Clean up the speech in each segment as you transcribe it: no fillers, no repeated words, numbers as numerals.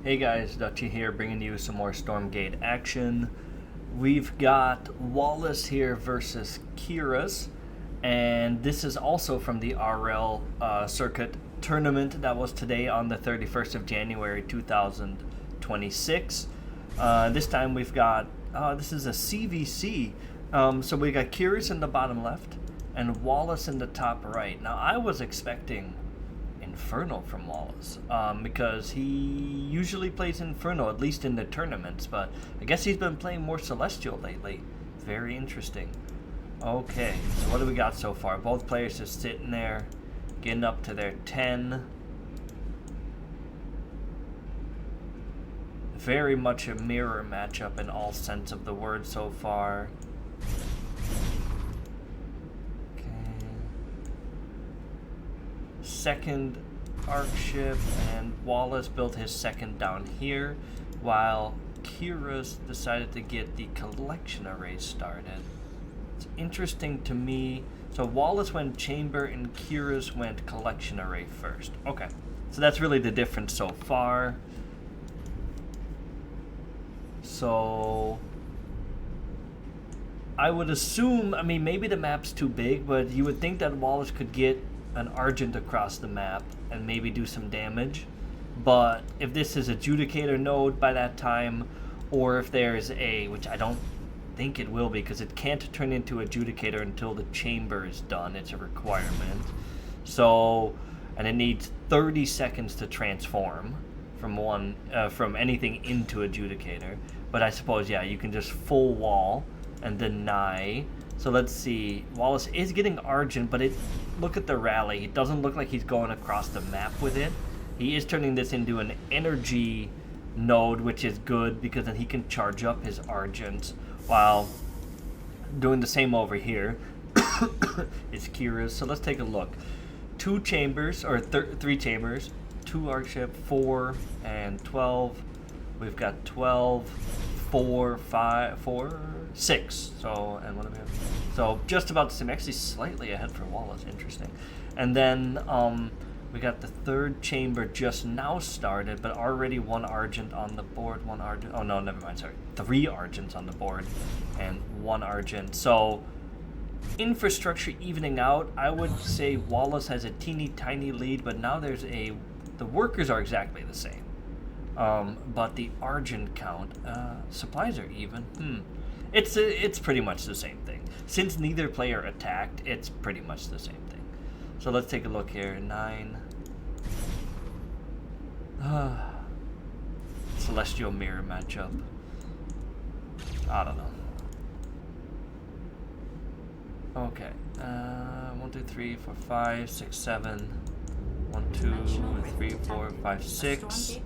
Hey guys, Dutchy here, bringing you some more Stormgate action. We've got Wallace here versus Keiras, and this is also from the Aureil circuit tournament that was today on the 31st of January 2026. This time we've got, this is a CVC, so we got Keiras in the bottom left and Wallace in the top right. Now I was expecting Inferno from Wallace, because he usually plays Inferno, at least in the tournaments, but I guess he's been playing more Celestial lately. Very interesting. Okay, so what do we got so far? Both players just sitting there, getting up to their 10. Very much a mirror matchup in all sense of the word so far. Second arc ship, and Wallace built his second down here, while Keiras decided to get the collection array started. It's interesting to me. So Wallace went chamber and Keiras went collection array first. Okay, so that's really the difference so far. So I would assume, I mean, maybe the map's too big, but you would think that Wallace could get an Argent across the map and maybe do some damage. But if this is Adjudicator node by that time, or if there's a, which I don't think it will be, because it can't turn into Adjudicator until the chamber is done. It's a requirement. So, and it needs 30 seconds to transform from anything into Adjudicator. But I suppose, yeah, you can just full wall and deny. So let's see. Wallace is getting Argent, but look at the rally. It doesn't look like he's going across the map with it. He is turning this into an energy node, which is good because then he can charge up his Argent while doing the same over here. It's Keiras. So let's take a look. 2 chambers, or 3 chambers, 2 arc ship, 4 and 12. We've got 12, 4, 5, 4, 6. So, and what do we have? So just about the same, actually slightly ahead for Wallace. Interesting. And then we got the 3rd chamber just now started, but already 1 Argent on the board. 1 Argent. Oh no, never mind. Sorry, 3 Argents on the board and 1 Argent. So infrastructure evening out. I would say Wallace has a teeny tiny lead, but now the workers are exactly the same. But the Argent count, supplies are even. It's pretty much the same thing. Since neither player attacked, it's pretty much the same thing. So let's take a look here. 9. Celestial Mirror matchup. I don't know. Okay. 1, 2, 3, 4, 5, 6, 7. 1, 2, 3, 4, 5, 6.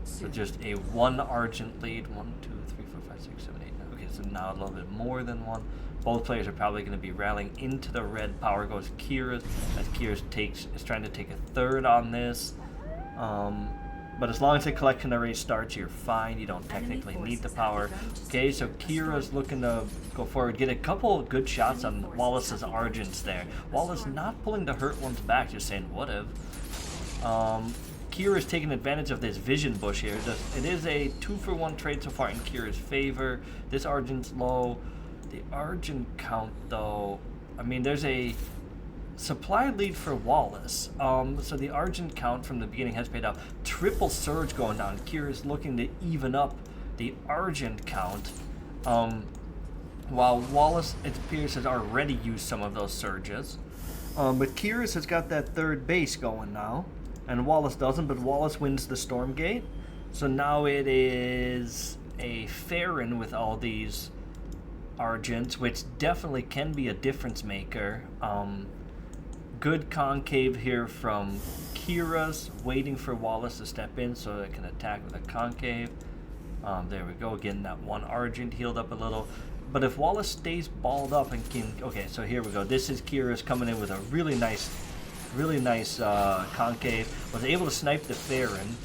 So just a 1 Argent lead. 1, 2, 3, 4, 5, 6, 7, 8, 9. Okay, so now a little bit more than 1. Both players are probably going to be rallying into the red. Power goes Keiras, as Keiras is trying to take a 3rd on this. But as long as the collection array starts, you're fine. You don't technically need the power. Okay, so Keiras looking to go forward, get a couple of good shots on Wallace's Argents there. Wallace not pulling the hurt ones back, just saying what if. Keiras taking advantage of this vision bush here. It is a 2-for-1 trade so far in Keiras' favor. This Argent's low. The Argent count, though, I mean, there's a supply lead for Wallace. So the Argent count from the beginning has paid off. Triple surge going down. Keiras looking to even up the Argent count. While Wallace, it appears, has already used some of those surges. But Keiras has got that 3rd base going now. And Wallace doesn't, but Wallace wins the Stormgate. So now it is a Farron with all these Argents, which definitely can be a difference maker. Good concave here from Keiras, waiting for Wallace to step in so it can attack with a concave. There we go, getting that 1 Argent healed up a little. But if Wallace stays balled up and can... Okay, so here we go. This is Keiras coming in with a really nice concave. Was able to snipe the Farron.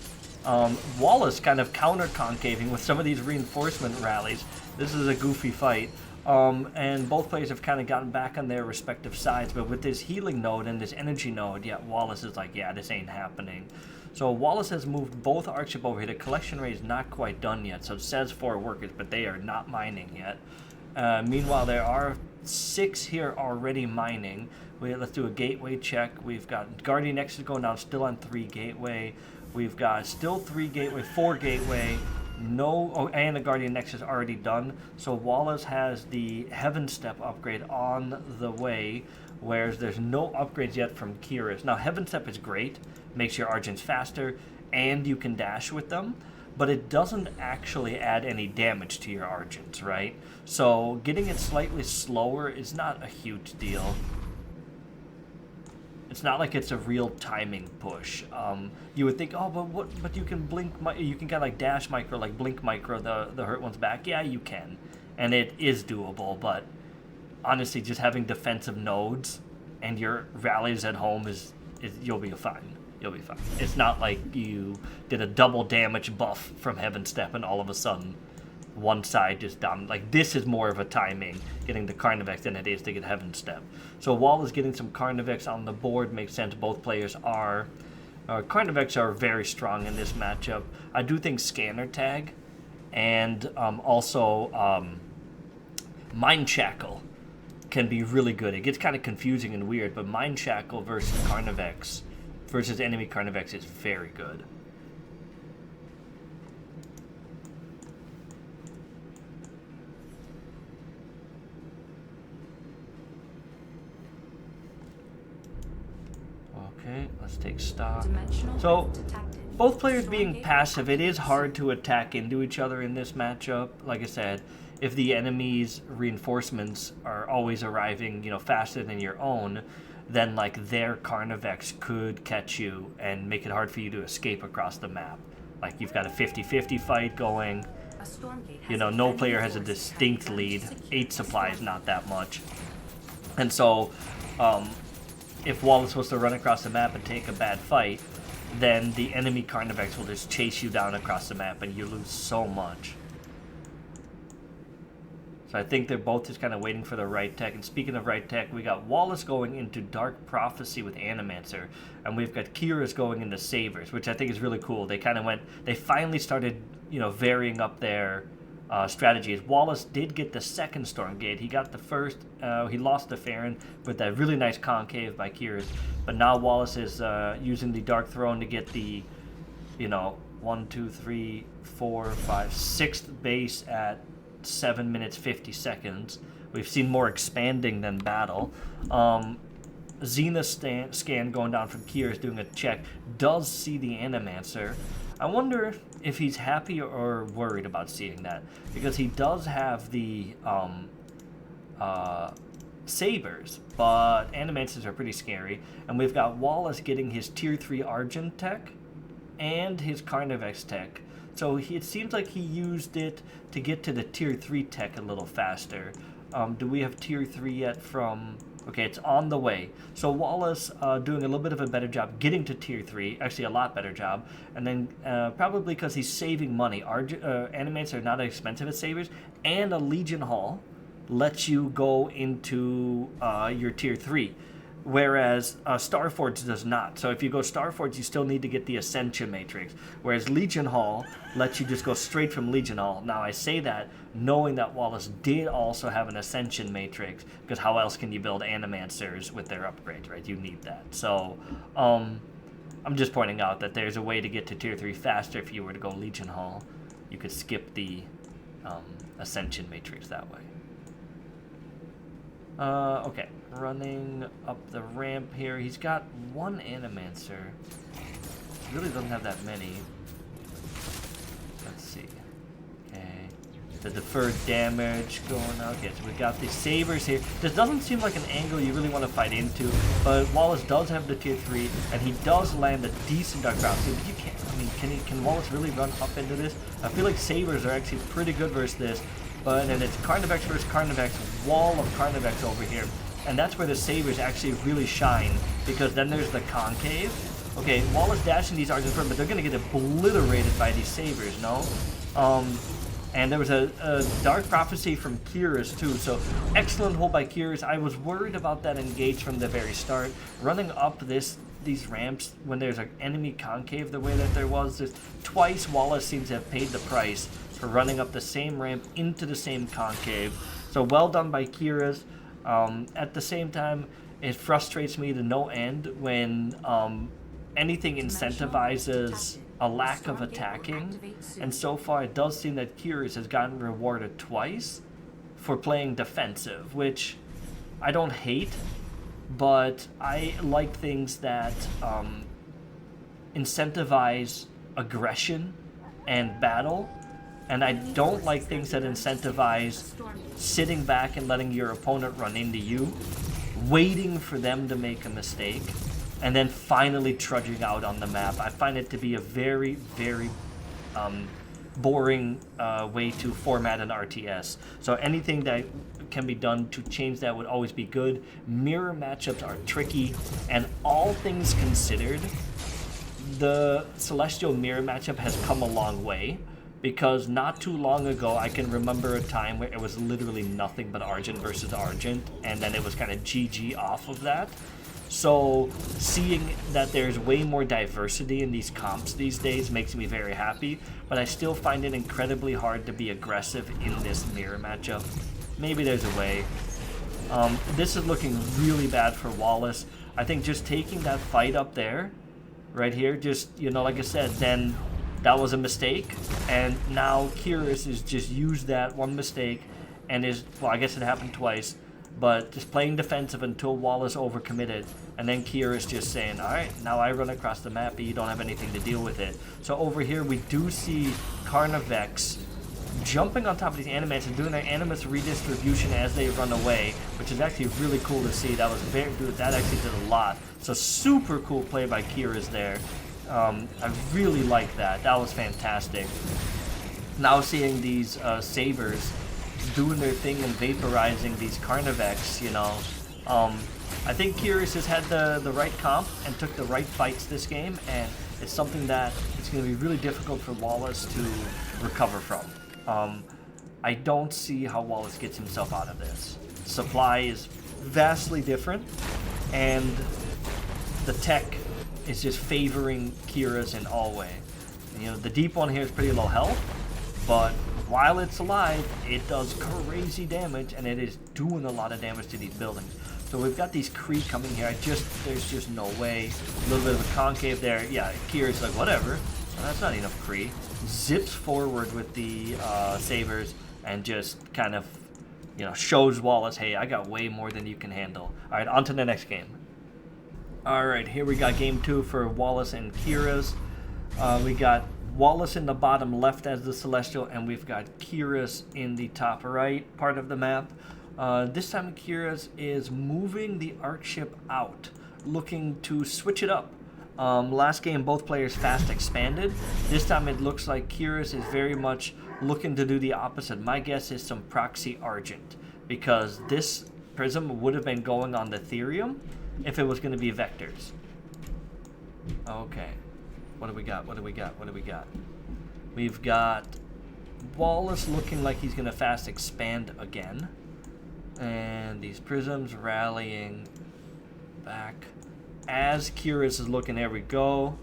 Wallace kind of counter-concaving with some of these reinforcement rallies. This is a goofy fight. And both players have kind of gotten back on their respective sides, but with this healing node and this energy node, yeah, Wallace is like, yeah, this ain't happening. So Wallace has moved both Archship over here. The collection rate is not quite done yet, so it says 4 workers, but they are not mining yet. Meanwhile, there are 6 here already mining. Let's do a gateway check. We've got Guardian Nexus going down, still on 3 gateway. We've got still 3 gateway, 4 gateway. And the Guardian Nexus already done. So Wallace has the Heaven Step upgrade on the way, whereas there's no upgrades yet from Keiras. Now, Heaven Step is great, makes your Argents faster, and you can dash with them, but it doesn't actually add any damage to your Argents, right? So getting it slightly slower is not a huge deal. It's not like it's a real timing push. You would think, oh, but you can blink, you can kind of like dash micro, like blink micro the hurt ones back. Yeah, you can, and it is doable. But honestly, just having defensive nodes and your rallies at home is you'll be fine. You'll be fine. It's not like you did a double damage buff from Heaven Step and all of a sudden one side just down. Like, this is more of a timing, getting the Carnivex than it is to get Heaven Step. So Wallace getting some Carnivex on the board makes sense. Both players are. Carnivex are very strong in this matchup. I do think Scanner Tag and also Mind Shackle can be really good. It gets kind of confusing and weird, but Mind Shackle versus Carnivex versus enemy Carnivex is very good. Okay, let's take stock. So, both players being passive, it is hard to attack into each other in this matchup. Like I said, if the enemy's reinforcements are always arriving, faster than your own, then like their Carnivex could catch you and make it hard for you to escape across the map. Like, you've got a 50-50 fight going. No player has a distinct lead. 8 supply is not that much. And so, if Wallace was to run across the map and take a bad fight, then the enemy Carnivex will just chase you down across the map and you lose so much. So I think they're both just kind of waiting for the right tech. And speaking of right tech, we got Wallace going into Dark Prophecy with Animancer, and we've got Keiras going into Sabers, which I think is really cool. They finally started, varying up their strategies. Wallace did get the second Stormgate. He got the first. He lost to Farron with that really nice concave by Keiras. But now Wallace is using the Dark Throne to get the, 1, 2, 3, 4, 5, 6th base at 7 minutes 50 seconds. We've seen more expanding than battle. Xena scan going down from Keiras doing a check. Does see the Animancer. I wonder if he's happy or worried about seeing that, because he does have the Sabers, but Animancers are pretty scary, and we've got Wallace getting his Tier 3 Argent tech and his Carnivex tech, so it seems like he used it to get to the Tier 3 tech a little faster. Do we have Tier 3 yet from... Okay, it's on the way. So Wallace doing a little bit of a better job getting to Tier 3, actually a lot better job, and then probably because he's saving money. Animates are not as expensive as Sabers, and a Legion Hall lets you go into your Tier 3, whereas Starforge does not. So if you go Starforge, you still need to get the Ascension Matrix, whereas Legion Hall lets you just go straight from Legion Hall. Now, I say that knowing that Wallace did also have an Ascension Matrix, because how else can you build Animancers with their upgrades, right? You need that. So, I'm just pointing out that there's a way to get to Tier 3 faster if you were to go Legion Hall. You could skip the Ascension Matrix that way. Okay, running up the ramp here. He's got one Animancer. He really doesn't have that many. Let's see. Okay. The deferred damage going out. Okay, so we got the Sabers here. This doesn't seem like an angle you really want to fight into, but Wallace does have the Tier 3, and he does land a decent Dark Prophecy, but you can't, can Wallace really run up into this? I feel like Sabers are actually pretty good versus this. But then it's Carnivex versus Carnivex, wall of Carnivex over here. And that's where the Sabers actually really shine, because then there's the Concave. Okay, Wallace dashing these Argent first, but they're going to get obliterated by these Sabers, no? And there was a Dark Prophecy from Keiras too, so excellent hold by Keiras. I was worried about that engage from the very start. Running up this these ramps when there's an enemy concave the way that there was. Twice Wallace seems to have paid the price for running up the same ramp into the same concave. So well done by Keiras. At the same time, it frustrates me to no end when anything incentivizes a lack of attacking. And so far it does seem that Keiras has gotten rewarded twice for playing defensive, which I don't hate, but I like things that incentivize aggression and battle, and I don't like things that incentivize sitting back and letting your opponent run into you, waiting for them to make a mistake, and then finally trudging out on the map. I find it to be a very, very boring way to format an RTS. So anything that can be done to change that would always be good. Mirror matchups are tricky, and all things considered, the Celestial mirror matchup has come a long way, because not too long ago I can remember a time where it was literally nothing but Argent versus Argent, and then it was kind of GG off of that. So seeing that there's way more diversity in these comps these days makes me very happy, but I still find it incredibly hard to be aggressive in this mirror matchup. Maybe there's a way. This is looking really bad for Wallace. I think just taking that fight up there, right here, just, you know, like I said, then that was a mistake, and now Keiras has just used that one mistake and is, well, I guess it happened twice, but just playing defensive until Wallace overcommitted, and then Keiras just saying, alright, now I run across the map, but you don't have anything to deal with it. So over here we do see Carnivex jumping on top of these Animats and doing their Animus redistribution as they run away, which is actually really cool to see. That was very, dude, that actually did a lot. So super cool play by Keiras there. I really like that. That was fantastic. Now seeing these Sabers doing their thing and vaporizing these Carnivex, you know. I think Keiras has had the right comp and took the right fights this game, and it's something that it's going to be really difficult for Wallace to recover from. I don't see how Wallace gets himself out of this. Supply is vastly different, and the tech is just favoring Keiras in all way. You know, the deep one here is pretty low health, but while it's alive, it does crazy damage, and it is doing a lot of damage to these buildings. So we've got these Kree coming here. There's just no way. A little bit of a concave there. Yeah, Keiras like, whatever. Well, that's not enough Kree. Zips forward with the Sabers and just kind of, you know, shows Wallace, hey, I got way more than you can handle. All right, on to the next game. All right, here we got game 2 for Wallace and Keiras. We got Wallace in the bottom left as the Celestial, and we've got Keiras in the top right part of the map. This time Keiras is moving the arc ship out, looking to switch it up. Last game, both players fast expanded. This time it looks like Keiras is very much looking to do the opposite. My guess is some proxy Argent, because this Prism would have been going on the Therium if it was going to be vectors. Okay. What do we got? What do we got? What do we got? We've got Wallace looking like he's going to fast expand again. And these Prisms rallying back. As Keiras is looking, there we go.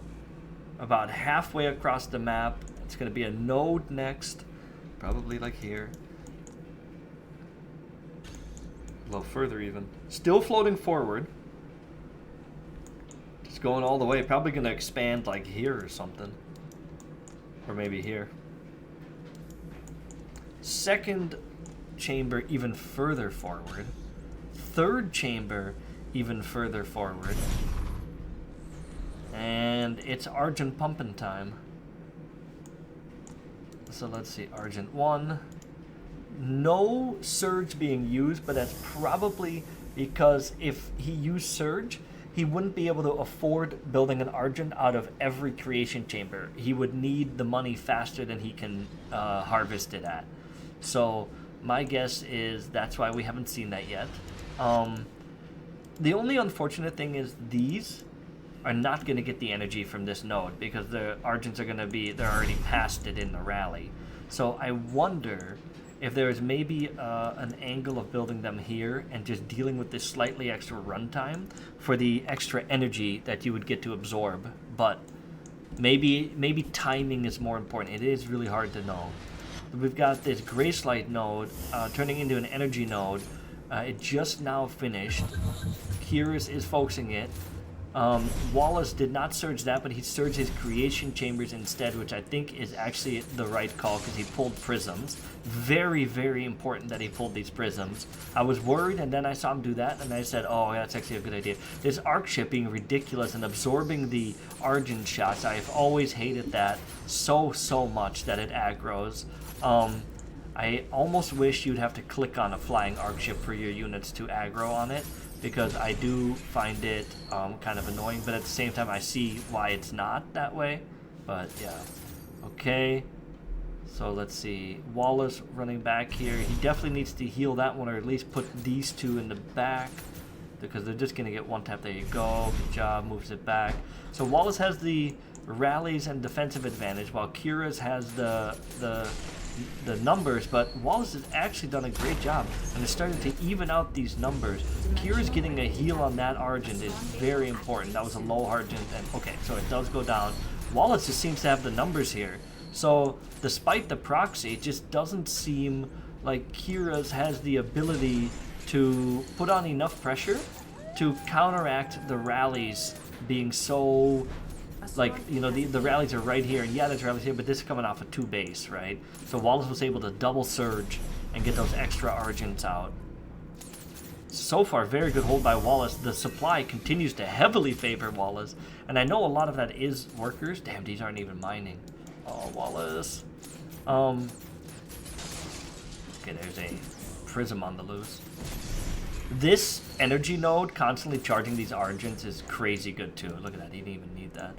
About halfway across the map. It's going to be a node next. Probably like here. A little further even. Still floating forward. Just going all the way. Probably going to expand like here or something. Or maybe here. Second chamber even further forward. Third chamber even further forward. And it's Argent pumping time. So let's see, Argent 1. No Surge being used, but that's probably because if he used Surge, he wouldn't be able to afford building an Argent out of every creation chamber. He would need the money faster than he can harvest it at. So my guess is that's why we haven't seen that yet. The only unfortunate thing is these are not going to get the energy from this node because the Argents are going to be, they're already past it in the rally. So I wonder if there is maybe an angle of building them here and just dealing with this slightly extra runtime for the extra energy that you would get to absorb. But maybe timing is more important. It is really hard to know. We've got this Gracelight node turning into an energy node. It just now finished. Keiras is focusing it. Wallace did not surge that, but he surged his creation chambers instead, which I think is actually the right call because he pulled prisms. Very, very important that he pulled these prisms. I was worried, and then I saw him do that, and I said, oh, that's actually a good idea. This arc ship being ridiculous and absorbing the Argent shots, I've always hated that so much that it aggroes. I almost wish you'd have to click on a flying arc ship for your units to aggro on it, because I do find it kind of annoying, but at the same time I see why it's not that way. But yeah, okay, so let's see, Wallace running back here. He definitely needs to heal that one, or at least put these two in the back, because they're just gonna get one tap. There you go, good job, moves it back. So Wallace has the rallies and defensive advantage, while Keiras has the numbers, but Wallace has actually done a great job and is starting to even out these numbers. Keiras getting a heal on that Argent is very important. That was a low Argent, and okay, so it does go down. Wallace just seems to have the numbers here. So despite the proxy, it just doesn't seem like Keiras has the ability to put on enough pressure to counteract the rallies being so, like, you know, the rallies are right here, and yeah, there's rallies here, but this is coming off a 2 base, right? So Wallace was able to double surge and get those extra Argents out. So far, very good hold by Wallace. The supply continues to heavily favor Wallace, and I know a lot of that is workers. Damn, these aren't even mining. Oh, Wallace. Okay, there's a prism on the loose. This energy node constantly charging these Argents is crazy good too. Look at that, he didn't even need that.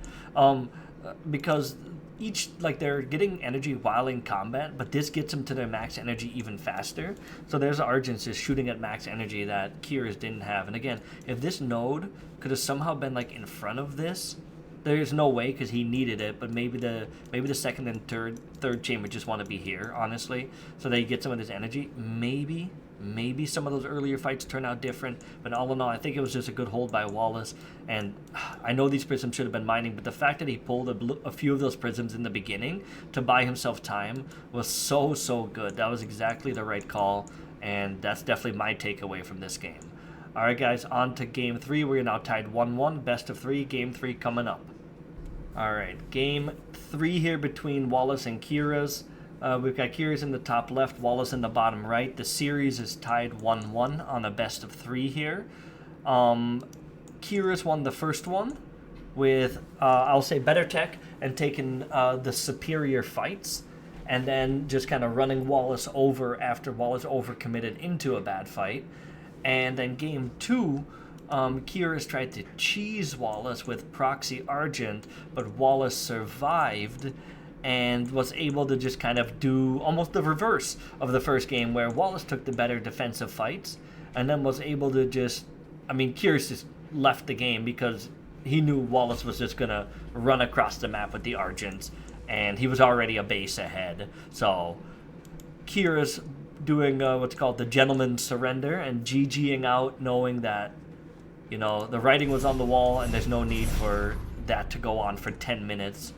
Because each, like, they're getting energy while in combat, but this gets them to their max energy even faster. So there's Argents just shooting at max energy that Keiras didn't have. And again, if this node could have somehow been like in front of this, there's no way, because he needed it, but maybe the second and third chamber just want to be here, honestly, so they get some of this energy. Maybe some of those earlier fights turn out different, but all in all, I think it was just a good hold by Wallace. And I know these prisms should have been mining, but the fact that he pulled a few of those prisms in the beginning to buy himself time was so good. That was exactly the right call, and that's definitely my takeaway from this game. All right, guys, on to Game 3. We're now tied 1-1, best of 3, Game 3 coming up. All right, Game 3 here between Wallace and Keiras. We've got Keiras in the top left, Wallace in the bottom right. The series is tied 1-1 on a best of 3 here. Keiras won the first one with, I'll say, better tech and taking the superior fights, and then just kind of running Wallace over after Wallace overcommitted into a bad fight. And then Game 2, Keiras tried to cheese Wallace with Proxy Argent, but Wallace survived and was able to just kind of do almost the reverse of the first game, where Wallace took the better defensive fights and then was able to just, I mean, Keiras just left the game because he knew Wallace was just going to run across the map with the Argents, and he was already a base ahead. So Keiras doing what's called the gentleman's surrender and GGing out, knowing that, you know, the writing was on the wall and there's no need for that to go on for 10 minutes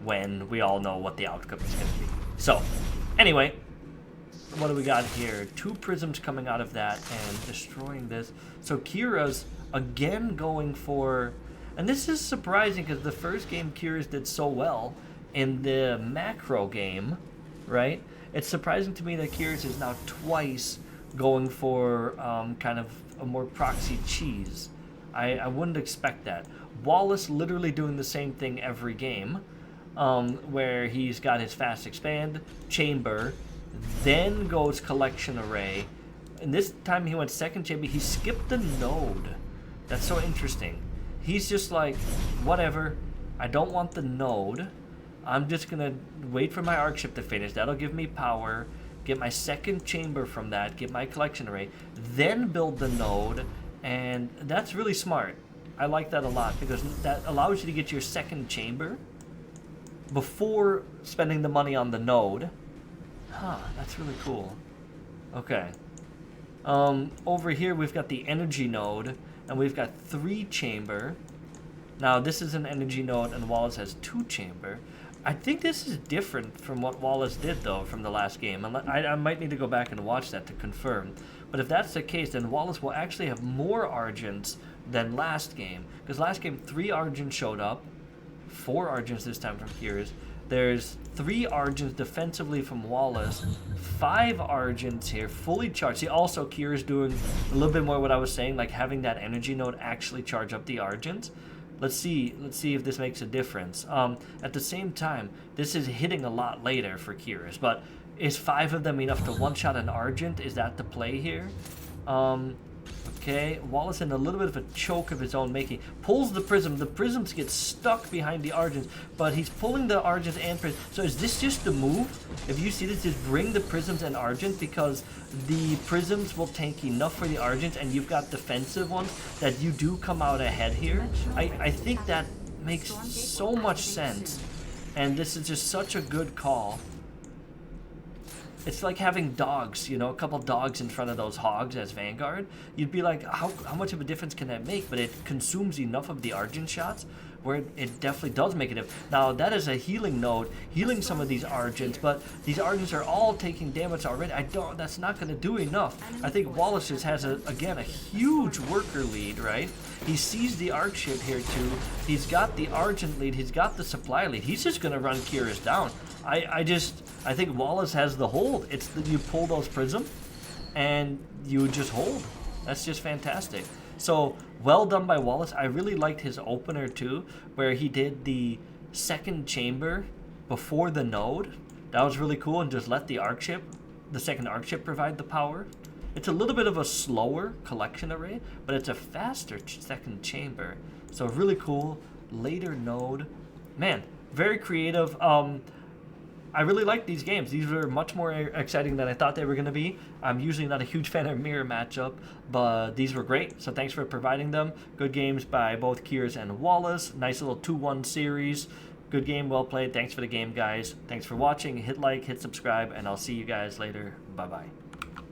when we all know what the outcome is going to be. So, anyway, what do we got here? 2 prisms coming out of that and destroying this. So Keiras again going for, and this is surprising because the first game Keiras did so well in the macro game, right? It's surprising to me that Keiras is now twice going for kind of a more proxy cheese. I wouldn't expect that. Wallace literally doing the same thing every game, where he's got his fast expand, chamber, then goes collection array, and this time he went second chamber. He skipped the node. That's so interesting. He's just like, whatever, I don't want the node. I'm just gonna wait for my arc ship to finish. That'll give me power, get my second chamber from that, get my collection array, then build the node, and that's really smart. I like that a lot because that allows you to get your second chamber before spending the money on the node. Huh, that's really cool. Okay. Over here we've got the energy node, and we've got 3 chamber. Now this is an energy node, and Wallace has 2 chamber. I think this is different from what Wallace did, though, from the last game. I might need to go back and watch that to confirm. But if that's the case, then Wallace will actually have more Argents than last game. Because last game, 3 Argents showed up. 4 Argents this time from Keiras. There's 3 Argents defensively from Wallace. 5 Argents here, fully charged. See, also Keiras doing a little bit more what I was saying, like having that energy node actually charge up the Argents. Let's see if this makes a difference. At the same time, this is hitting a lot later for Keiras, but is 5 of them enough to one-shot an Argent? Is that the play here? Okay, Wallace in a little bit of a choke of his own making. Pulls the Prism. The Prisms get stuck behind the Argents, but he's pulling the Argents and Prism. So is this just the move? If you see this, just bring the Prisms and Argent, because the Prisms will tank enough for the Argents, and you've got defensive ones that you do come out ahead here. I think that makes so much sense, and this is just such a good call. It's like having dogs, you know, a couple dogs in front of those hogs as Vanguard. You'd be like, how much of a difference can that make? But it consumes enough of the Argent shots where it definitely does make a difference. Now, that is a healing node, healing some of these Argents, but these Argents are all taking damage already. That's not going to do enough. I think Wallace just has, again, a huge worker lead, right? He sees the Arc ship here, too. He's got the Argent lead. He's got the supply lead. He's just going to run Keiras down. I think Wallace has the hold. It's that you pull those Prism, and you just hold. That's just fantastic. So, well done by Wallace. I really liked his opener, too, where he did the second chamber before the node. That was really cool, and just let the Arc ship, the second Arc ship, provide the power. It's a little bit of a slower collection array, but it's a faster second chamber. So, really cool. Later node. Man, very creative. I really like these games. These were much more exciting than I thought they were going to be. I'm usually not a huge fan of mirror matchup, but these were great. So thanks for providing them. Good games by both Keiras and Wallace. Nice little 2-1 series. Good game, well played. Thanks for the game, guys. Thanks for watching. Hit like, hit subscribe, and I'll see you guys later. Bye-bye.